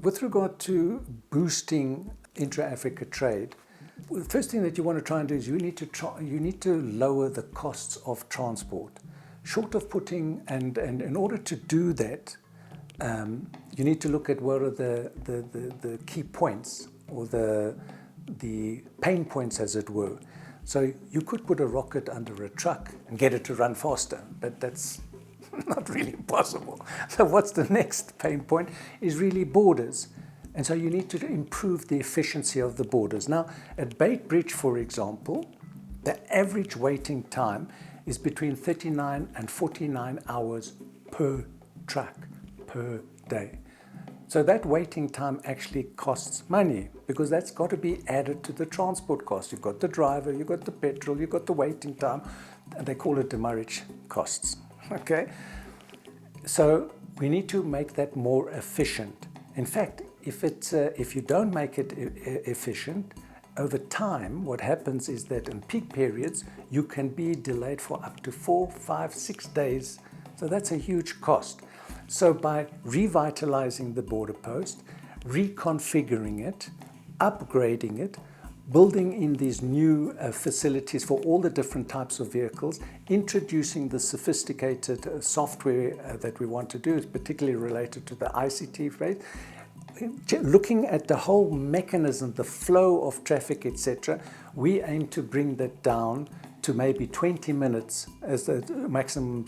with regard to boosting intra-Africa trade, the first thing that you want to try and do is you need to lower the costs of transport. Short of putting, and in order to do that, you need to look at what are the key points, or the pain points, as it were. So you could put a rocket under a truck and get it to run faster, but that's not really possible. So what's the next pain point is really borders. And so you need to improve the efficiency of the borders. Now, at Bait Bridge, for example, the average waiting time is between 39 and 49 hours per truck per day. So that waiting time actually costs money, because that's got to be added to the transport cost. You've got the driver, you've got the petrol, you've got the waiting time, and they call it demurrage costs. Okay? So we need to make that more efficient. In fact, if you don't make it efficient, over time, what happens is that in peak periods, you can be delayed for up to 4, 5, 6 days. So that's a huge cost. So by revitalizing the border post, reconfiguring it, upgrading it, building in these new facilities for all the different types of vehicles, introducing the sophisticated software that we want to do, is particularly related to the ICT phase, looking at the whole mechanism, the flow of traffic, etc., we aim to bring that down to maybe 20 minutes as the maximum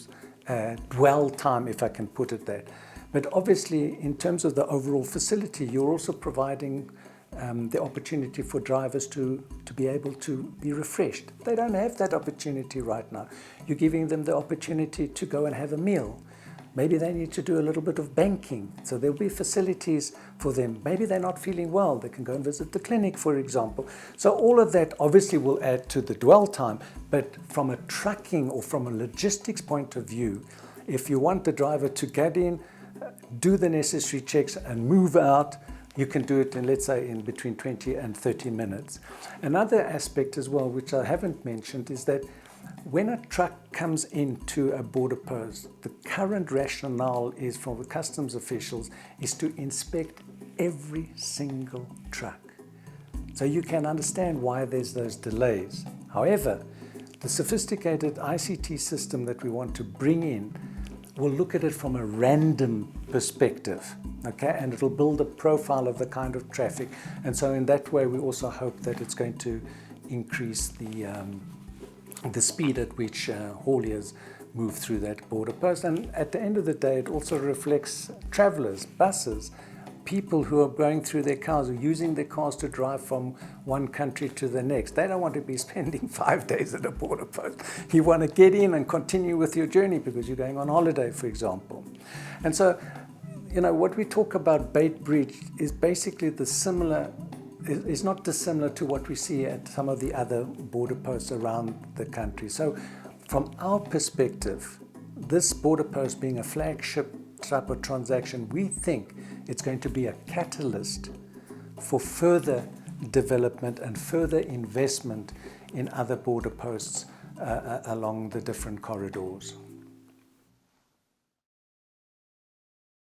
dwell time, if I can put it that. But obviously, in terms of the overall facility, you're also providing the opportunity for drivers to be able to be refreshed. They don't have that opportunity right now. You're giving them the opportunity to go and have a meal. Maybe they need to do a little bit of banking, so there'll be facilities for them. Maybe they're not feeling well, they can go and visit the clinic, for example. So all of that obviously will add to the dwell time, but from a trucking or from a logistics point of view, if you want the driver to get in, do the necessary checks and move out, you can do it in, let's say, in between 20 and 30 minutes. Another aspect as well, which I haven't mentioned, is that when a truck comes into a border post, the current rationale is from the customs officials is to inspect every single truck. So you can understand why there's those delays. However, the sophisticated ICT system that we want to bring in will look at it from a random perspective, okay? And it'll build a profile of the kind of traffic. And so in that way, we also hope that it's going to increase the speed at which hauliers move through that border post. And at the end of the day, it also reflects travelers, buses, people who are going through their cars, or using their cars to drive from one country to the next. They don't want to be spending 5 days at a border post. You want to get in and continue with your journey because you're going on holiday, for example. And so, you know, what we talk about Bait Bridge is basically is not dissimilar to what we see at some of the other border posts around the country. So from our perspective, this border post being a flagship type of transaction, we think it's going to be a catalyst for further development and further investment in other border posts along the different corridors.